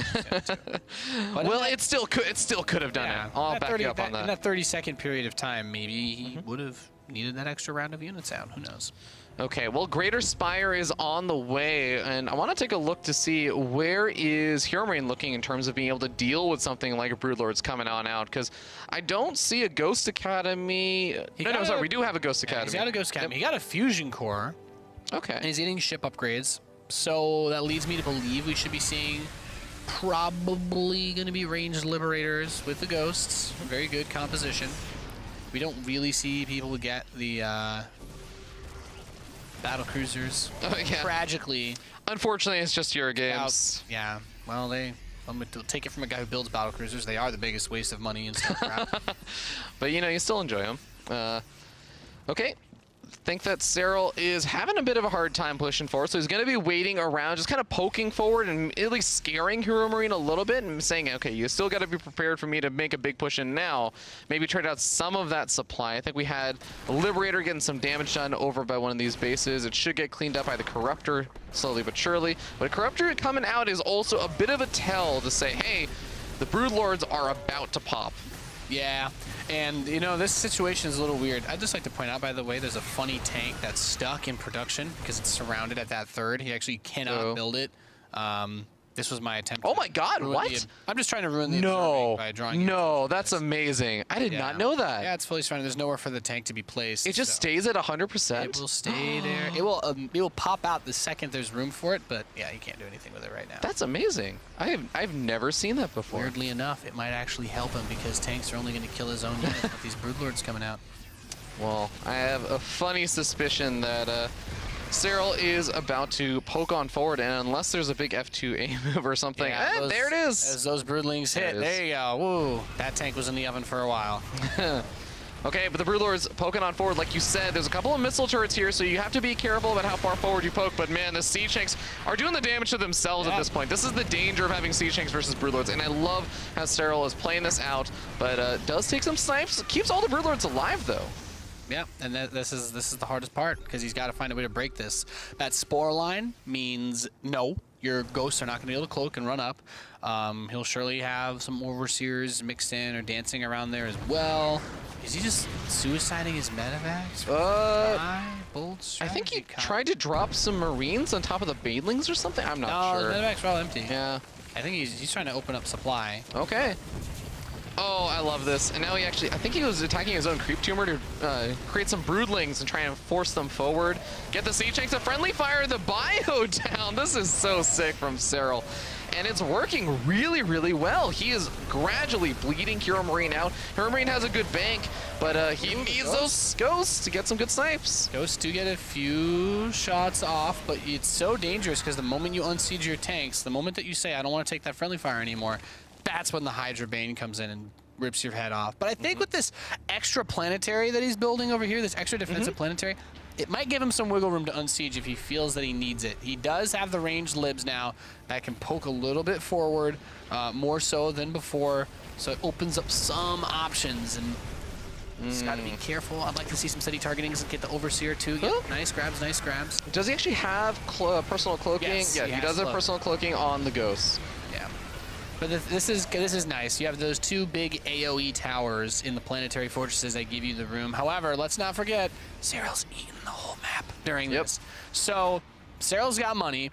[SPEAKER 1] Well, it still could have done it. I'll back you up on that.
[SPEAKER 2] In that 30-second period of time, maybe he would have needed that extra round of units out. Who knows?
[SPEAKER 1] Okay, well, Greater Spire is on the way, and I want to take a look to see where is HeroMarine looking in terms of being able to deal with something like a Broodlord's coming on out, because I don't see a Ghost Academy. Sorry, we do have a Ghost Academy.
[SPEAKER 2] He's got a Ghost Academy. He got a Fusion Core.
[SPEAKER 1] Okay.
[SPEAKER 2] And he's getting ship upgrades, so that leads me to believe we should be seeing probably going to be ranged Liberators with the Ghosts. Very good composition. We don't really see people get the battle cruisers.
[SPEAKER 1] Oh, yeah.
[SPEAKER 2] Tragically.
[SPEAKER 1] Unfortunately, it's just Euro games.
[SPEAKER 2] Yeah. Well, I'm going to take it from a guy who builds battle cruisers. They are the biggest waste of money in StarCraft.
[SPEAKER 1] But, you still enjoy them. Okay. Think that Serral is having a bit of a hard time pushing forward, so he's going to be waiting around, just kind of poking forward and at least scaring HeroMarine a little bit and saying, okay, you still got to be prepared for me to make a big push in now. Maybe trade out some of that supply. I think we had a Liberator getting some damage done over by one of these bases. It should get cleaned up by the Corruptor slowly but surely. But a Corruptor coming out is also a bit of a tell to say, hey, the Broodlords are about to pop.
[SPEAKER 2] Yeah, and this situation is a little weird. I'd just like to point out, by the way, there's a funny tank that's stuck in production because it's surrounded at that third. He actually cannot build it. This was my attempt.
[SPEAKER 1] Oh my God! What?
[SPEAKER 2] I'm just trying to ruin the observing by drawing.
[SPEAKER 1] No, that's amazing. I did not know that.
[SPEAKER 2] Yeah, it's fully surrounded. There's nowhere for the tank to be placed.
[SPEAKER 1] It just stays at 100%.
[SPEAKER 2] It will stay there. It will pop out the second there's room for it. But yeah, you can't do anything with it right now.
[SPEAKER 1] That's amazing. I've never seen that before.
[SPEAKER 2] Weirdly enough, it might actually help him because tanks are only going to kill his own unit with these Broodlords coming out.
[SPEAKER 1] Well, I have a funny suspicion that Serral is about to poke on forward, and unless there's a big F2A move or something, there it is.
[SPEAKER 2] As those Broodlings hit, there you go. Woo, that tank was in the oven for a while.
[SPEAKER 1] Okay, but the Broodlord's poking on forward, like you said. There's a couple of missile turrets here, so you have to be careful about how far forward you poke. But man, the siege tanks are doing the damage to themselves at this point. This is the danger of having siege tanks versus Broodlords, and I love how Serral is playing this out, but does take some snipes. Keeps all the Broodlords alive, though.
[SPEAKER 2] Yeah, and this is the hardest part because he's got to find a way to break this. That spore line means no, your ghosts are not going to be able to cloak and run up. He'll surely have some overseers mixed in or dancing around there as well. Is he just suiciding his medevacs?
[SPEAKER 1] I think he tried to drop some Marines on top of the Banelings or something. I'm not sure.
[SPEAKER 2] No, the medevacs are all empty.
[SPEAKER 1] Yeah.
[SPEAKER 2] I think he's trying to open up supply.
[SPEAKER 1] Okay. Oh, I love this. And now I think he was attacking his own creep tumor to create some broodlings and try and force them forward. Get the siege tanks a friendly fire the bio down. This is so sick from Serral. And it's working really, really well. He is gradually bleeding HeroMarine out. HeroMarine has a good bank, but he needs those ghosts to get some good snipes.
[SPEAKER 2] Ghosts do get a few shots off, but it's so dangerous because the moment you unsiege your tanks, the moment that you say, I don't want to take that friendly fire anymore, that's when the Hydra Bane comes in and rips your head off. But I think with this extra planetary that he's building over here, this extra defensive planetary, it might give him some wiggle room to unsiege if he feels that he needs it. He does have the ranged libs now that can poke a little bit forward, more so than before, so it opens up some options, and he's got to be careful. I'd like to see some steady targetings and get the Overseer too. Yep, nice grabs, nice grabs.
[SPEAKER 1] Does he actually have personal cloaking?
[SPEAKER 2] Yes,
[SPEAKER 1] yeah, he does have personal cloaking on the ghosts.
[SPEAKER 2] Yeah. But this is nice. You have those two big AoE towers in the planetary fortresses that give you the room. However, let's not forget, Serral's eaten the whole map during this. So Serral's got money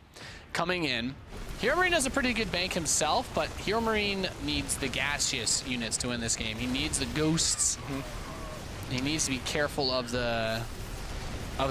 [SPEAKER 2] coming in. HeroMarine has a pretty good bank himself, but HeroMarine needs the gaseous units to win this game. He needs the ghosts. He needs to be careful of the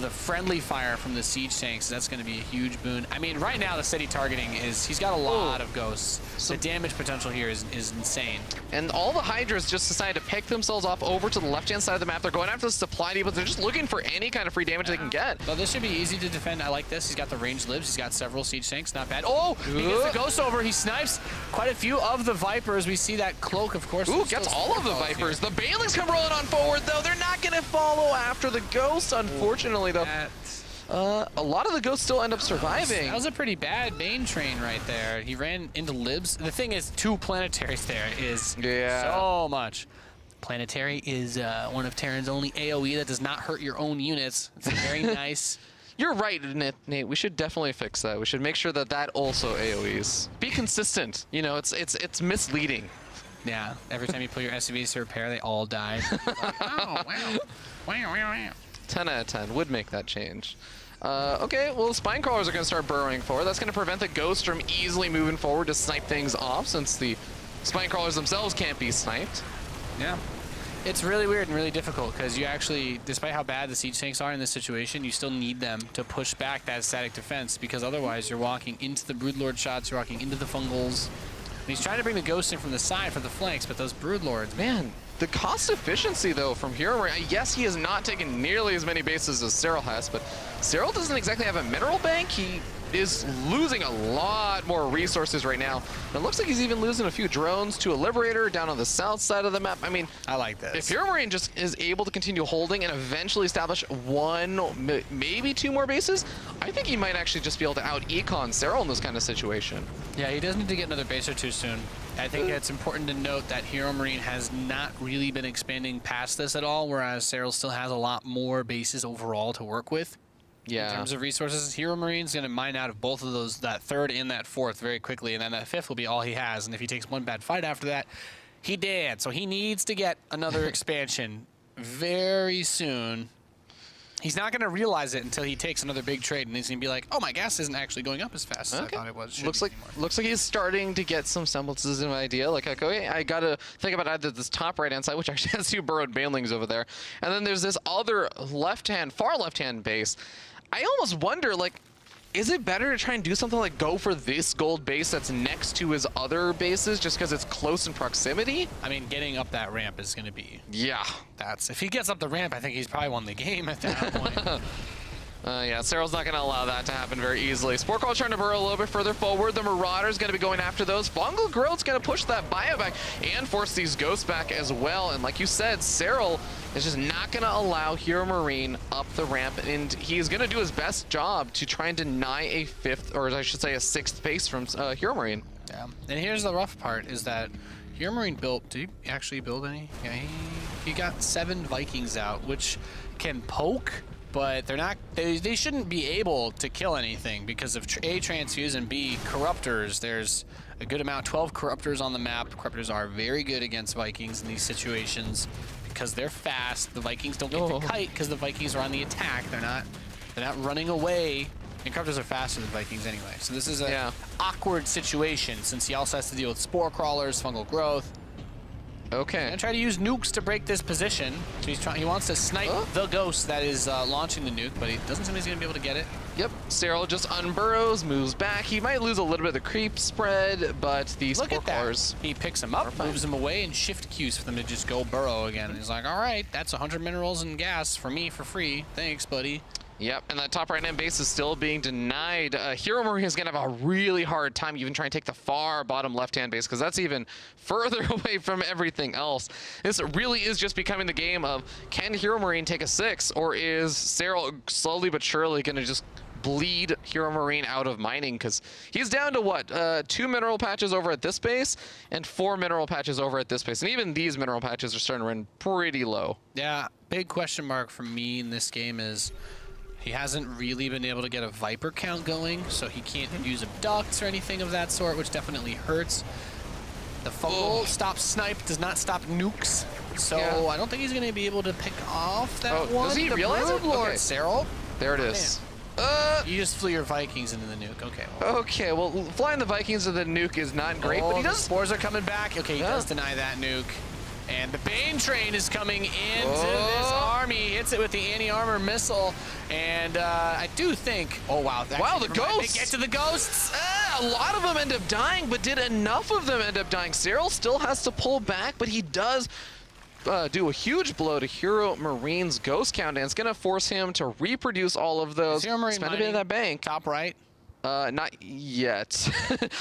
[SPEAKER 2] friendly fire from the siege tanks. That's going to be a huge boon. I mean, right now the steady targeting he's got a lot of ghosts. So the damage potential here is insane.
[SPEAKER 1] And all the Hydras just decided to pick themselves off over to the left-hand side of the map. They're going after the supply depots. They're just looking for any kind of free damage they can get.
[SPEAKER 2] But this should be easy to defend. I like this. He's got the ranged libs. He's got several siege tanks. Not bad. Oh, he gets the ghost over. He snipes quite a few of the Vipers. We see that cloak, of course.
[SPEAKER 1] Ooh, gets all of the Vipers. The Banelings come rolling on forward, though. They're not going to follow after the ghosts, unfortunately, though. A lot of the ghosts still end up surviving.
[SPEAKER 2] That was a pretty bad Bane train right there. He ran into libs. The thing is, 2 planetaries there is so much. Planetary is one of Terran's only AoE that does not hurt your own units. It's very nice.
[SPEAKER 1] You're right, Nate. We should definitely fix that. We should make sure that that also AoEs. Be consistent. You know, it's misleading.
[SPEAKER 2] Yeah, every time you put your SCVs to repair, they all die. Like, oh, wow. Wow.
[SPEAKER 1] 10 out of 10 would make that change. Okay, well, spine crawlers are going to start burrowing forward. That's going to prevent the ghost from easily moving forward to snipe things off, since the spine crawlers themselves can't be sniped.
[SPEAKER 2] Yeah. It's really weird and really difficult, because you actually, despite how bad the siege tanks are in this situation, you still need them to push back that static defense, because otherwise you're walking into the Broodlord shots, you're walking into the fungals. And he's trying to bring the ghosts in from the side for the flanks, but those Broodlords,
[SPEAKER 1] man, the cost efficiency, though, from HeroMarine, yes, he has not taken nearly as many bases as Serral has, but Serral doesn't exactly have a mineral bank. He is losing a lot more resources right now. And it looks like he's even losing a few drones to a Liberator down on the south side of the map. I mean,
[SPEAKER 2] I like this.
[SPEAKER 1] If HeroMarine just is able to continue holding and eventually establish 1, maybe 2 more bases, I think he might actually just be able to out-econ Serral in this kind of situation.
[SPEAKER 2] Yeah, he does need to get another base or 2 soon. I think it's important to note that HeroMarine has not really been expanding past this at all, whereas Serral still has a lot more bases overall to work with.
[SPEAKER 1] Yeah.
[SPEAKER 2] In terms of resources, HeroMarine's going to mine out of both of those, that 3rd and that 4th, very quickly, and then that 5th will be all he has. And if he takes 1 bad fight after that, he dead. So he needs to get another expansion very soon. He's not going to realize it until he takes another big trade, and he's going to be like, "Oh, my gas isn't actually going up as fast as I thought it was."
[SPEAKER 1] Looks like he's starting to get some semblances of an idea. Like, okay, I got to think about either this top right-hand side, which actually has 2 burrowed banelings over there, and then there's this other far left-hand base. I almost wonder, like, is it better to try and do something like go for this gold base that's next to his other bases just because it's close in proximity?
[SPEAKER 2] I mean, getting up that ramp is going to be...
[SPEAKER 1] Yeah.
[SPEAKER 2] If he gets up the ramp, I think he's probably won the game at that point.
[SPEAKER 1] Yeah, Serral's not going to allow that to happen very easily. Spore Crawl's trying to burrow a little bit further forward. The Marauder's going to be going after those. Fungal Growth's going to push that bio back and force these ghosts back as well. And like you said, Serral is just not going to allow HeroMarine up the ramp, and he's going to do his best job to try and deny a 5th, or I should say a 6th base from HeroMarine.
[SPEAKER 2] Yeah, and here's the rough part, is that HeroMarine built... Did he actually build any? Yeah, he got 7 Vikings out, which can poke, but they're not. They shouldn't be able to kill anything because of A, transfuse, and B, corruptors. There's a good amount, 12 corruptors on the map. Corruptors are very good against Vikings in these situations because they're fast. The Vikings don't get to kite because the Vikings are on the attack. They're not running away. And corruptors are faster than Vikings anyway. So this is a awkward situation since he also has to deal with spore crawlers, fungal growth.
[SPEAKER 1] Okay.
[SPEAKER 2] And try to use nukes to break this position. So he wants to snipe the ghost that is launching the nuke, but he doesn't seem he's going to be able to get it.
[SPEAKER 1] Yep. Serral just unburrows, moves back. He might lose a little bit of the creep spread, but the spore crawlers...
[SPEAKER 2] He picks him up, moves him away, and shift queues for them to just go burrow again. And he's like, all right, that's 100 minerals and gas for me for free. Thanks, buddy.
[SPEAKER 1] Yep, and that top right-hand base is still being denied. HeroMarine is going to have a really hard time even trying to take the far bottom left-hand base, because that's even further away from everything else. This really is just becoming the game of, can HeroMarine take a 6, or is Serral slowly but surely going to just bleed HeroMarine out of mining? Because he's down to, what, 2 mineral patches over at this base, and 4 mineral patches over at this base. And even these mineral patches are starting to run pretty low.
[SPEAKER 2] Yeah, big question mark for me in this game is... He hasn't really been able to get a Viper count going, so he can't use abducts or anything of that sort, which definitely hurts. The fungal stops snipe, does not stop nukes, so I don't think he's going to be able to pick off that one.
[SPEAKER 1] Does he realize it?
[SPEAKER 2] Okay. Serral.
[SPEAKER 1] There it is.
[SPEAKER 2] You just flew your Vikings into the nuke. Okay.
[SPEAKER 1] Okay, well, flying the Vikings to the nuke is not great, but he does...
[SPEAKER 2] The spores are coming back. Okay, he does deny that nuke. And the Bane train is coming into this army. Hits it with the anti-armor missile. And I do think... Oh, wow.
[SPEAKER 1] Wow, the ghosts!
[SPEAKER 2] They get to the ghosts!
[SPEAKER 1] A lot of them end up dying, but did enough of them end up dying? Serral still has to pull back, but he does do a huge blow to HeroMarine's ghost count, and it's going to force him to reproduce all of those.
[SPEAKER 2] Spend
[SPEAKER 1] a bit of that bank.
[SPEAKER 2] Top right.
[SPEAKER 1] Not yet.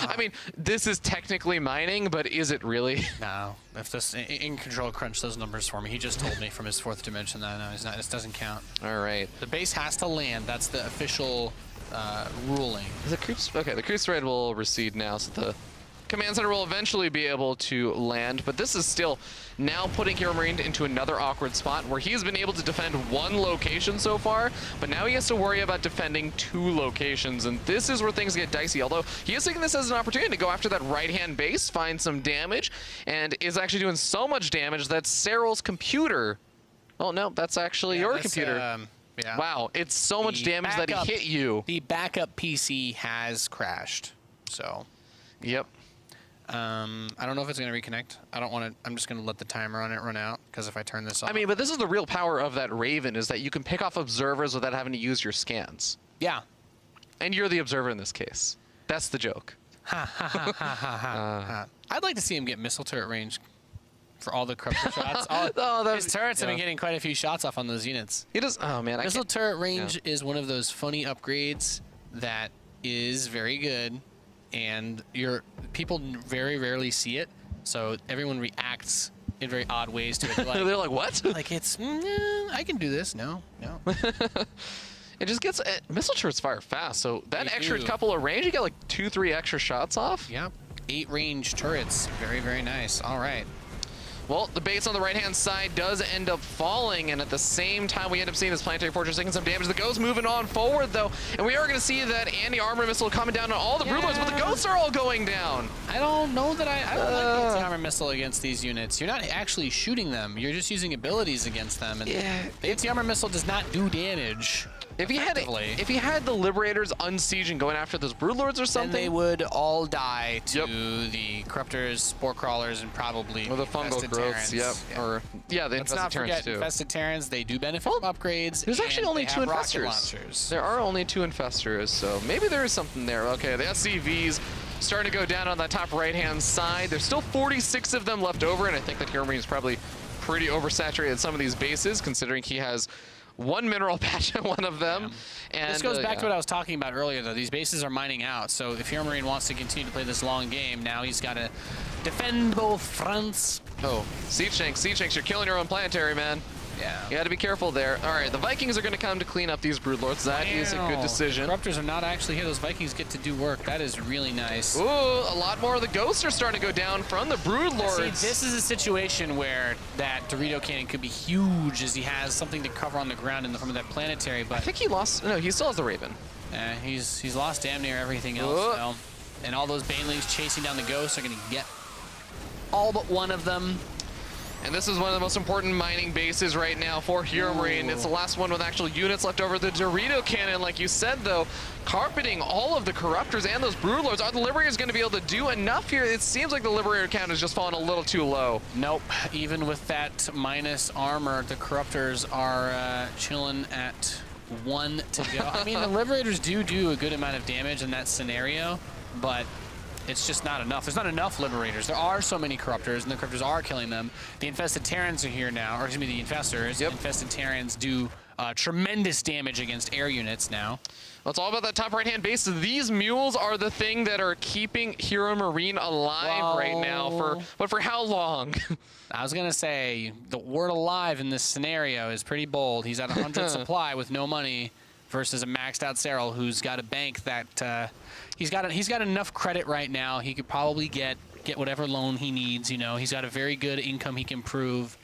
[SPEAKER 1] I mean, this is technically mining, but is it really?
[SPEAKER 2] No. If this in control crunched those numbers for me, he just told me from his fourth dimension that no, he's not. This doesn't count.
[SPEAKER 1] All right.
[SPEAKER 2] The base has to land. That's the official ruling.
[SPEAKER 1] The creep. Okay, the creep spread will recede now, so the command center will eventually be able to land. But this is still now putting HeroMarine into another awkward spot where he's been able to defend one location so far, but now he has to worry about defending 2 locations, and this is where things get dicey. Although he is taking this as an opportunity to go after that right-hand base, find some damage, and is actually doing so much damage that Serral's computer. Oh no, that's actually your computer.
[SPEAKER 2] Yeah.
[SPEAKER 1] Wow, it's so much damage that he hit you.
[SPEAKER 2] The backup PC has crashed. So.
[SPEAKER 1] Yep.
[SPEAKER 2] I don't know if it's going to reconnect. I don't want to. I'm just going to let the timer on it run out because if I turn this off.
[SPEAKER 1] I mean, but this is the real power of that Raven, is that you can pick off observers without having to use your scans.
[SPEAKER 2] Yeah.
[SPEAKER 1] And you're the observer in this case. That's the joke.
[SPEAKER 2] Ha ha ha ha ha ha. I'd like to see him get missile turret range for all the corruptor shots. His turrets have been getting quite a few shots off on those units.
[SPEAKER 1] He does. Oh man,
[SPEAKER 2] missile turret range is one of those funny upgrades that is very good. And people very rarely see it, so everyone reacts in very odd ways to it.
[SPEAKER 1] They're like, what?
[SPEAKER 2] Like, it's, I can do this. No.
[SPEAKER 1] It just gets, missile turrets fire fast, so that extra couple of range, you get like 2-3 extra shots off.
[SPEAKER 2] Yep. 8 range turrets. Very, very nice. All right.
[SPEAKER 1] Well, the base on the right-hand side does end up falling, and at the same time, we end up seeing this planetary fortress taking some damage. The ghosts moving on forward, though, and we are going to see that anti-armor missile coming down on all the broodlords, but the ghosts are all going down.
[SPEAKER 2] I don't know that I don't like the anti-armor missile against these units. You're not actually shooting them. You're just using abilities against them, and the anti-armor missile does not do damage.
[SPEAKER 1] If he had the Liberators unsieging going after those broodlords or something,
[SPEAKER 2] then they would all die to the corruptors, spore crawlers, and probably
[SPEAKER 1] or the fungal growths. Yep. Yeah. Or the infested terrans too.
[SPEAKER 2] Infested terrans, they do benefit from upgrades.
[SPEAKER 1] There's actually only 2 infestors. There are only 2 infestors, so maybe there is something there. Okay, the SCVs starting to go down on that top right-hand side. There's still 46 of them left over, and I think that HeroMarine is probably pretty oversaturated at some of these bases, considering he has 1 mineral patch at one of them.
[SPEAKER 2] Yeah. And this goes back to what I was talking about earlier, though. These bases are mining out, so if HeroMarine wants to continue to play this long game, now he's got to defend both fronts.
[SPEAKER 1] Oh, Siege Tanks, you're killing your own planetary, man.
[SPEAKER 2] Yeah.
[SPEAKER 1] You got to be careful there. All right, the Vikings are going to come to clean up these broodlords. That is a good decision.
[SPEAKER 2] The corruptors are not actually here. Those Vikings get to do work. That is really nice.
[SPEAKER 1] Ooh, a lot more of the ghosts are starting to go down from the broodlords.
[SPEAKER 2] See, this is a situation where that Dorito cannon could be huge, as he has something to cover on the ground in the form of that planetary. But
[SPEAKER 1] I think he lost. No, he still has the Raven.
[SPEAKER 2] He's lost damn near everything else now. And all those banelings chasing down the ghosts are going to get all but one of them.
[SPEAKER 1] And this is one of the most important mining bases right now for HeroMarine. It's the last one with actual units left over. The Dorito cannon, like you said, though, carpeting all of the corruptors and those broodlords. Are the Liberators going to be able to do enough here? It seems like the Liberator count has just fallen a little too low.
[SPEAKER 2] Nope. Even with that minus armor, the corruptors are chilling at 1 to go. I mean, the Liberators do a good amount of damage in that scenario, but it's just not enough. There's not enough Liberators. There are so many Corruptors, and the Corruptors are killing them. The Infested Terrans are here now, or excuse me, the Infestors. Yep. Infested Terrans do tremendous damage against air units now.
[SPEAKER 1] Well, it's all about that top right-hand base. These mules are the thing that are keeping HeroMarine alive right now. But for how long?
[SPEAKER 2] I was going to say, the word alive in this scenario is pretty bold. He's at 100 supply with no money versus a maxed out Serral who's got a bank that he's got enough credit right now. He could probably get whatever loan he needs. You know, he's got a very good income he can prove.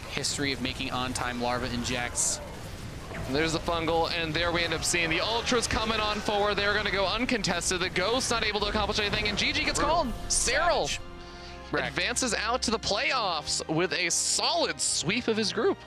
[SPEAKER 2] History of making on-time larva injects.
[SPEAKER 1] There's the fungal, and there we end up seeing the Ultras coming on forward. They're going to go uncontested. The Ghost not able to accomplish anything, and GG gets called. Serral advances out to the playoffs with a solid sweep of his group.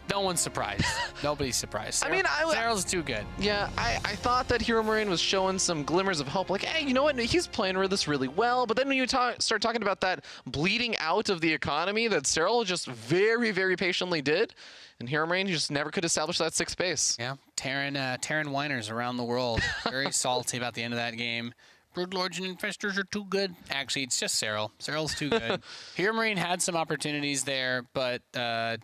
[SPEAKER 2] No one's surprised. Nobody's surprised. Serral's too good.
[SPEAKER 1] Yeah, I thought that HeroMarine was showing some glimmers of hope. Like, hey, you know what? He's playing with this really well. But then when you start talking about that bleeding out of the economy that Serral just very, very patiently did, and HeroMarine just never could establish that 6th base.
[SPEAKER 2] Yeah, Terran whiners around the world. Very salty about the end of that game. Broodlords and Infestors are too good. Actually, it's just Serral. Serral's too good. HeroMarine had some opportunities there, but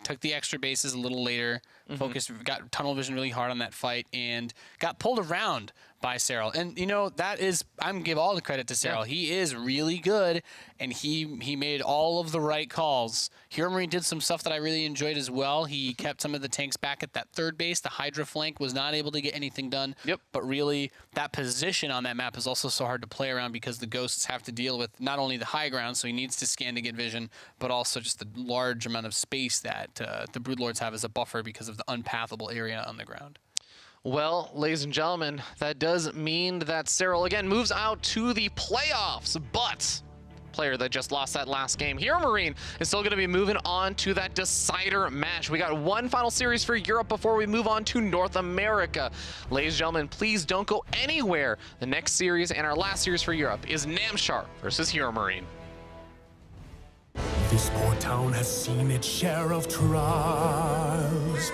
[SPEAKER 2] took the extra bases a little later. focused, got tunnel vision really hard on that fight, and got pulled around by Serral. And you know, that is, I'm gonna give all the credit to Serral. He is really good, and he made all of the right calls. HeroMarine did some stuff that I really enjoyed as well. He kept some of the tanks back at that third base. The Hydra flank was not able to get anything done. But really, that position on that map is also so hard to play around because the ghosts have to deal with not only the high ground, so he needs to scan to get vision, but also just the large amount of space that the Broodlords have as a buffer because of the unpathable area on the ground.
[SPEAKER 1] Well, ladies and gentlemen, that does mean that Serral again moves out to the playoffs, but player that just lost that last game, HeroMarine, is still going to be moving on to that decider match. We got one final series for Europe before we move on to North America. Ladies and gentlemen, please don't go anywhere. The next series and our last series for Europe is Namshar versus HeroMarine.
[SPEAKER 3] This poor town has seen its share of trials.